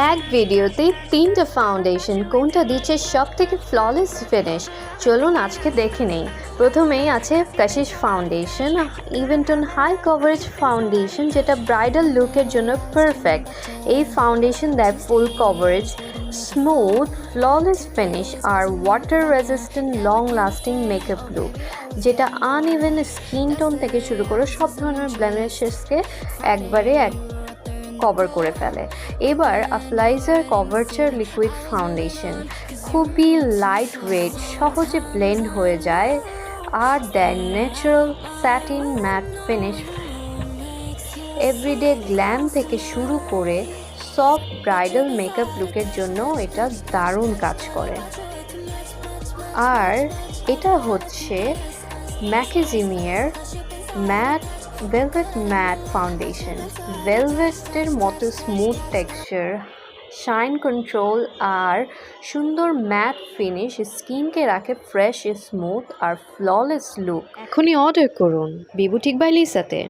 এক ভিডিওতেই তিনটা ফাউন্ডেশন কোনটা দিচ্ছে সব থেকে ফ্ললেস ফিনিশ, চলুন আজকে দেখে নেই। প্রথমেই আছে কাশিশ ফাউন্ডেশন ইভেন্টন হাই কভারেজ ফাউন্ডেশন, যেটা ব্রাইডাল লুকের জন্য পারফেক্ট। এই ফাউন্ডেশন দেয় full coverage, smooth flawless finish আর water resistant long lasting makeup look, যেটা আনইভেন স্কিন টোন থেকে শুরু করে সব ধরনের ব্লেমিশেসকে একবারে কভার করে ফেলে। এবার আফলাইজার কভারচার লিকুইড ফাউন্ডেশন খুবই লাইট ওয়েট, সহজে ব্লেন্ড হয়ে যায় আর দেয় natural satin matte finish. Everyday glam থেকে শুরু করে সফট ব্রাইডাল মেকআপ লুকের জন্য এটা দারুণ কাজ করে। আর এটা হচ্ছে ম্যাকেজিমিয়ার ম্যাট ভেলভেট ম্যাট ফাউন্ডেশন। ভেলভেটের মতো স্মুথ টেক্সচার, শাইন কন্ট্রোল আর সুন্দর ম্যাট ফিনিশ স্কিনকে রাখে ফ্রেশ, স্মুথ আর ফ্ললেস লুক। এখনই অর্ডার করুন বিবুটিক বাই লিসাতে।